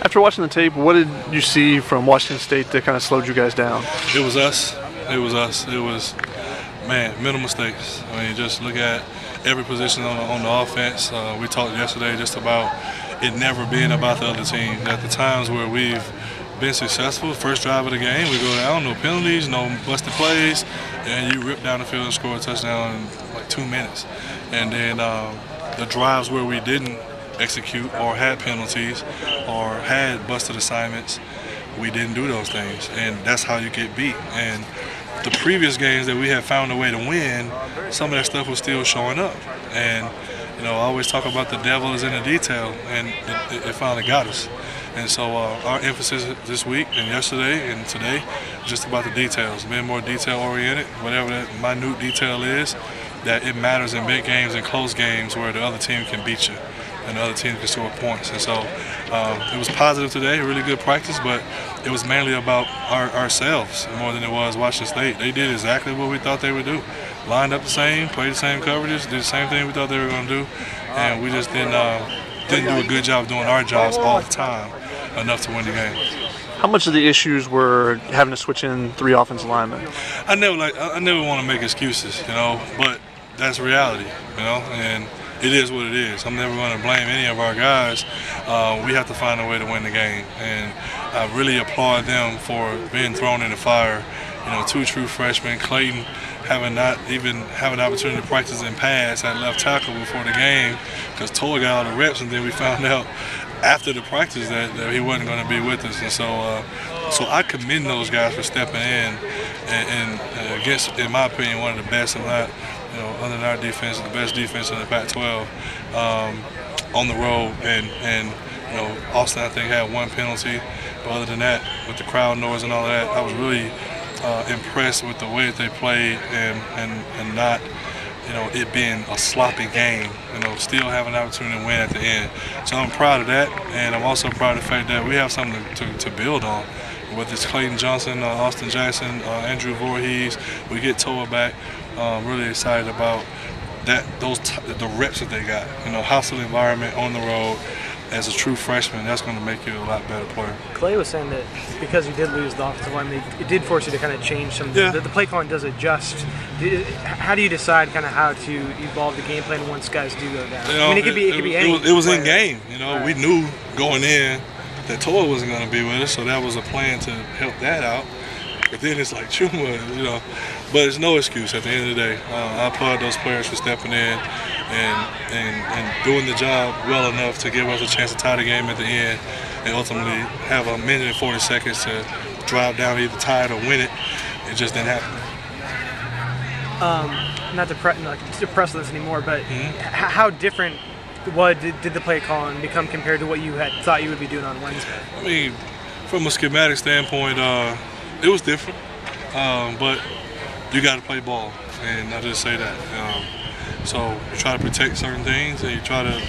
After watching the tape, what did you see from Washington State that kind of slowed you guys down? It was us. It was us. It was, man, mental mistakes. I mean, just look at every position on the offense. We talked yesterday just about it never being about the other team. At the times where we've been successful, first drive of the game, we go down, no penalties, no busted plays, and you rip down the field and score a touchdown in like 2 minutes. And then the drives where we didn't execute or had penalties or had busted assignments, we didn't do those things, and that's how you get beat. And the previous games that we had found a way to win, some of that stuff was still showing up. And you know, I always talk about the devil is in the detail, and it finally got us. And so our emphasis this week and yesterday and today is just about the details, being more detail-oriented, whatever that minute detail is, that it matters in big games and close games where the other team can beat you and the other team can score points. And so it was positive today, really good practice, but it was mainly about ourselves more than it was Washington State. They did exactly what we thought they would do. Lined up the same, played the same coverages, did the same thing we thought they were going to do, and we just didn't do a good job doing our jobs all the time enough to win the game. How much of the issues were having to switch in 3 offensive linemen? I never want to make excuses, you know, but that's reality, you know, and it is what it is. I'm never going to blame any of our guys. We have to find a way to win the game, and I really applaud them for being thrown in the fire. You know, 2 true freshmen, Clayton having not even have an opportunity to practice in pass at left tackle before the game because Toy got all the reps, and then we found out after the practice that he wasn't going to be with us. And so I commend those guys for stepping in and against, in my opinion, one of the best, if not, you know, other than our defense, the best defense in the Pac-12 on the road. And you know, Austin, I think, had 1 penalty. But other than that, with the crowd noise and all that, I was really impressed with the way that they played and not, you know, it being a sloppy game, you know, still having an opportunity to win at the end. So I'm proud of that, and I'm also proud of the fact that we have something to build on. Whether it's Clayton Johnson, Austin Jackson, Andrew Voorhees, we get Toa back. Really excited about that, the reps that they got. You know, hostile environment on the road. As a true freshman, that's going to make you a lot better player. Clay was saying that because you did lose the offensive line, it did force you to kind of change some. Yeah. The play calling does adjust. How do you decide kind of how to evolve the game plan once guys do go down? You know, I mean, it could be any. It was player. in game. You know, we knew going in that Toa wasn't going to be with us, so that was a plan to help that out. But then it's like Chuma, you know. But it's no excuse at the end of the day. I applaud those players for stepping in and doing the job well enough to give us a chance to tie the game at the end and ultimately have 1 minute and 40 seconds to drive down, either tie it or win it. It just didn't happen. Not to press this anymore, but how different did the play calling become compared to what you had thought you would be doing on Wednesday? I mean, from a schematic standpoint, it was different, but you got to play ball, and I just say that. So you try to protect certain things, and you try to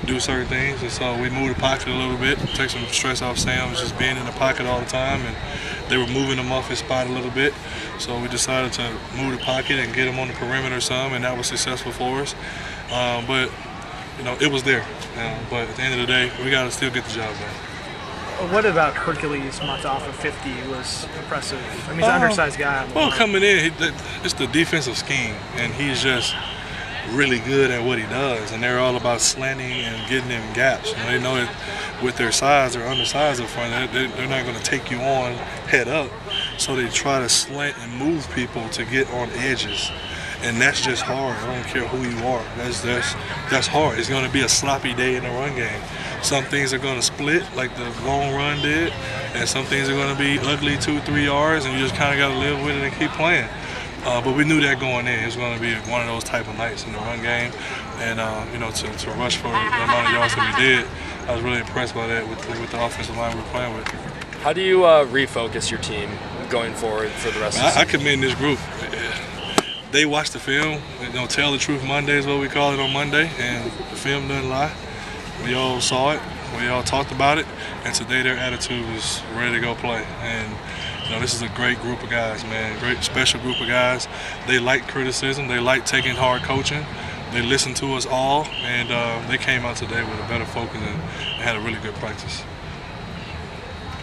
do certain things, and so we moved the pocket a little bit, take some stress off Sam, was just being in the pocket all the time, and they were moving him off his spot a little bit, so we decided to move the pocket and get him on the perimeter some, and that was successful for us. But you know, it was there, but at the end of the day, we got to still get the job done. What about Hercules Matafa 50 was impressive? I mean, he's an undersized guy. Well, coming in, it's the defensive scheme, and he's just really good at what he does. And they're all about slanting and getting in gaps. You know, they know that with their size, they're undersized up front. They're not going to take you on head up, so they try to slant and move people to get on edges. And that's just hard. I don't care who you are. That's hard. It's going to be a sloppy day in the run game. Some things are going to split like the long run did, and some things are going to be ugly 2-3 yards, and you just kind of got to live with it and keep playing. But we knew that going in. It was going to be one of those type of nights in the run game, and you know, to rush for the amount of yards that we did, I was really impressed by that with the offensive line we were playing with. How do you refocus your team going forward for the rest of the season? I commend this group. They watch the film. You know, tell the truth Monday is what we call it on Monday, and the film doesn't lie. We all saw it, we all talked about it, and today their attitude was ready to go play. And you know, this is a great group of guys, man. Great special group of guys. They like criticism. They like taking hard coaching. They listen to us all, and they came out today with a better focus and had a really good practice.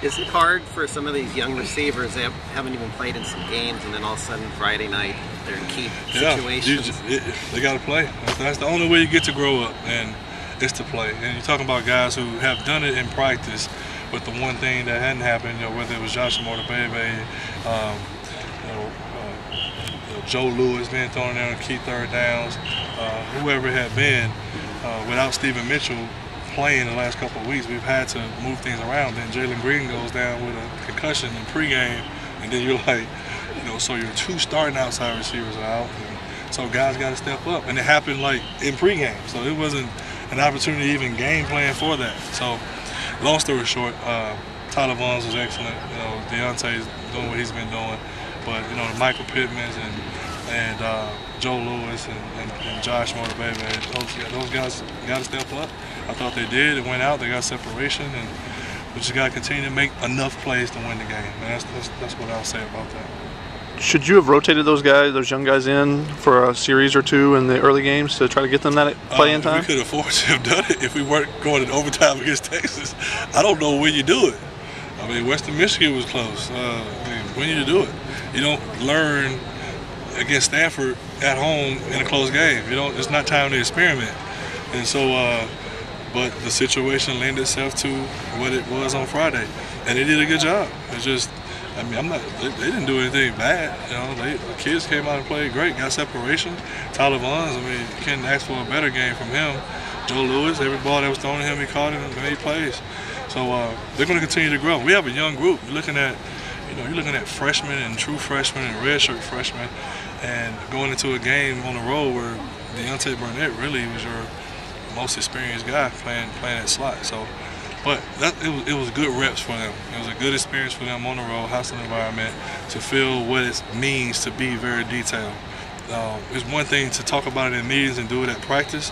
Is it hard for some of these young receivers that haven't even played in some games, and then all of a sudden Friday night they're in key situations? They got to play. That's the only way you get to grow up, and it's to play. And you're talking about guys who have done it in practice, but the one thing that hadn't happened, whether it was Josh Mortabebe, Joe Lewis being thrown there on key third downs, whoever it had been, without Stephen Mitchell playing the last couple of weeks, we've had to move things around. Then Jalen Green goes down with a concussion in pregame, and then you're like, so your 2 starting outside receivers are out, and so guys got to step up. And it happened like in pregame, so it wasn't an opportunity to even game plan for that. So, long story short, Tyler Vaughns was excellent. Deontay's doing what he's been doing, but the Michael Pittmans and Joe Lewis and Josh Mortabebe, those guys got to step up. I thought they did. It went out. They got separation, and we just got to continue to make enough plays to win the game. And that's what I'll say about that. Should you have rotated those young guys in for a series or 2 in the early games to try to get them that play in time? We could afford to have done it if we weren't going in overtime against Texas. I don't know when you do it. I mean, Western Michigan was close. When you do it, you don't learn against Stanford at home in a close game. It's not time to experiment. And so, but the situation lent itself to what it was on Friday, and they did a good job. It's just, they didn't do anything bad. The kids came out and played great, got separation. Tyler Vaughns, you can't ask for a better game from him. Joe Lewis, every ball that was thrown at him, he caught it and made plays. So they're going to continue to grow. We have a young group. You're looking at freshmen and true freshmen and redshirt freshmen, and going into a game on the road where Deontay Burnett really was your most experienced guy playing at slot. So, but it was good reps for them. It was a good experience for them on the road, hostile environment, to feel what it means to be very detailed. It's one thing to talk about it in meetings and do it at practice.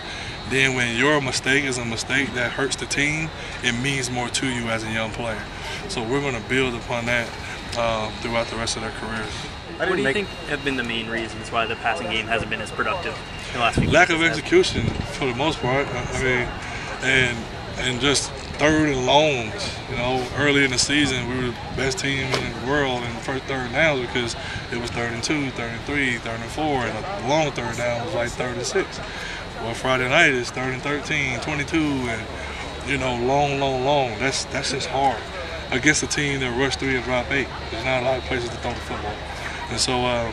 Then when your mistake is a mistake that hurts the team, it means more to you as a young player. So we're going to build upon that throughout the rest of their careers. What do you think have been the main reasons why the passing game hasn't been as productive in the last few years? Lack of execution, for the most part. And just third and longs. Early in the season, we were the best team in the world in the first third downs because it was 3rd and 2, 3rd and 3, 3rd and 4, and a long third down was like 3rd and 6. Well, Friday night is 3rd and 13, 22, and long. That's just hard against a team that rush 3 and drop 8. There's not a lot of places to throw the football. And so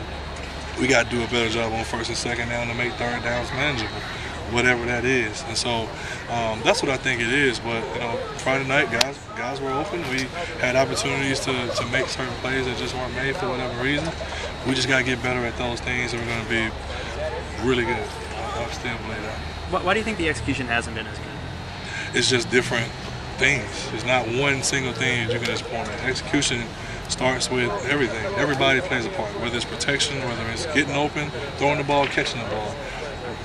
we got to do a better job on 1st and 2nd down to make third downs manageable, whatever that is. And so that's what I think it is. But Friday night, guys were open. We had opportunities to make certain plays that just weren't made for whatever reason. We just got to get better at those things, and we're going to be really good. I still believe that. Why do you think the execution hasn't been as good? It's just different things. It's not one single thing that you can just point at. Execution starts with everything. Everybody plays a part, whether it's protection, whether it's getting open, throwing the ball, catching the ball,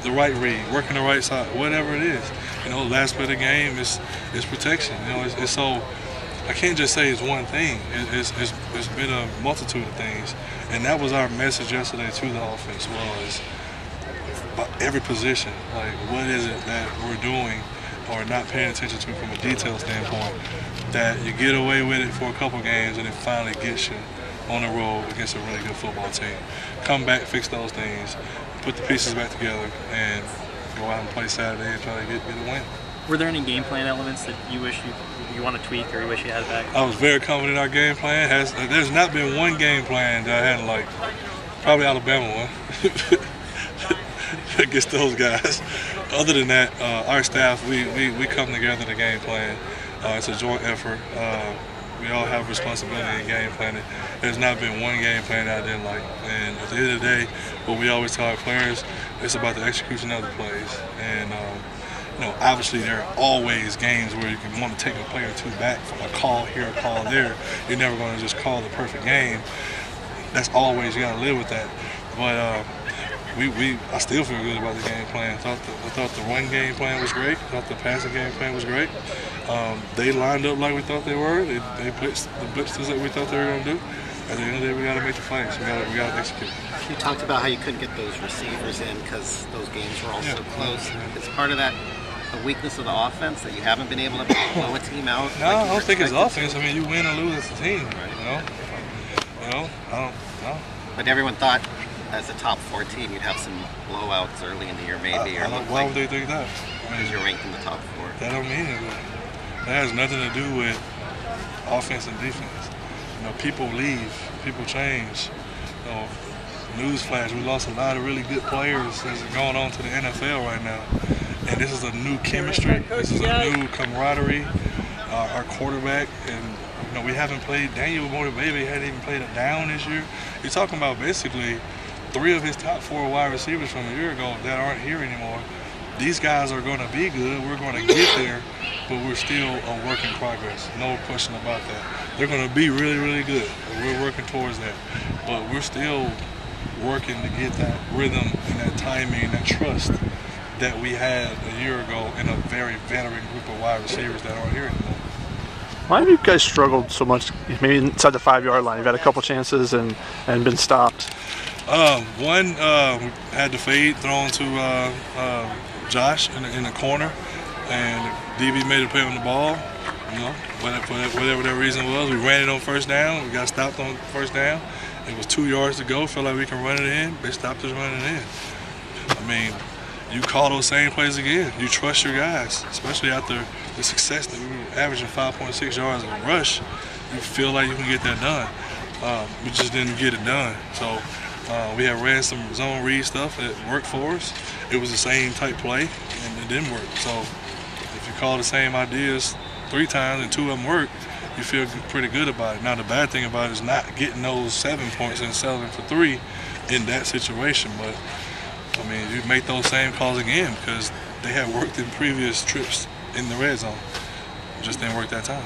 the right read, working the right side, whatever it is. Last play of the game is protection. It's so, I can't just say it's one thing. It's been a multitude of things. And that was our message yesterday to the offense, was about every position. Like, what is it that we're doing or not paying attention to from a detail standpoint, that you get away with it for a couple games and it finally gets you on the road against a really good football team. Come back, fix those things, put the pieces back together, and go out and play Saturday and try to get a win. Were there any game plan elements that you wish you want to tweak or you wish you had back? I was very confident in our game plan. There's not been one game plan that I hadn't liked. Probably Alabama one against those guys. Other than that, our staff, we come together to game plan. It's a joint effort. We all have responsibility in game planning. There's not been one game plan that I didn't like. And at the end of the day, what we always tell our players, it's about the execution of the plays. And obviously there are always games where you can want to take a play or two back from a call here, a call there. You're never going to just call the perfect game. That's always, you got to live with that. But I still feel good about the game plan. I thought the run game plan was great. I thought the passing game plan was great. They lined up like we thought they were. They blitzed the blitzes that we thought they were going to do. At the end of the day, we got to make the plays. We got to execute. You talked about how you couldn't get those receivers in because those games were all so close. Is part of that a weakness of the offense that you haven't been able to blow a team out? No, I don't think it's offense. I mean, you win or lose as a team, right? I don't know. But everyone thought, as a top 4 team, you'd have some blowouts early in the year, maybe. Why would they think that? Because you're ranked in the top 4. That don't mean anything. That has nothing to do with offense and defense. People leave, people change. Newsflash, we lost a lot of really good players that's going on to the NFL right now. And this is a new chemistry. This is a new camaraderie. Our quarterback, and we haven't played. Daniel Motivebe hadn't even played a down this year. You're talking about basically 3 of his top 4 wide receivers from a year ago that aren't here anymore. These guys are going to be good. We're going to get there, but we're still a work in progress. No question about that. They're going to be really, really good. We're working towards that, but we're still working to get that rhythm and that timing and that trust that we had a year ago in a very veteran group of wide receivers that aren't here anymore. Why have you guys struggled so much, maybe inside the 5-yard line? You've had a couple chances and been stopped. One, we had the fade thrown to Josh in the corner, and DB made a play on the ball. Whatever that reason was, we ran it on first down. We got stopped on first down. It was 2 yards to go. Felt like we can run it in. They stopped us running it in. I mean, you call those same plays again. You trust your guys, especially after the success that we were averaging 5.6 yards of a rush. You feel like you can get that done. We just didn't get it done. So we had ran some zone read stuff that worked for us. It was the same type play, and it didn't work. So if you call the same ideas 3 times and 2 of them work, you feel pretty good about it. Now the bad thing about it is not getting those 7 points and selling for 3 in that situation. But I mean, you make those same calls again because they had worked in previous trips in the red zone. It just didn't work that time.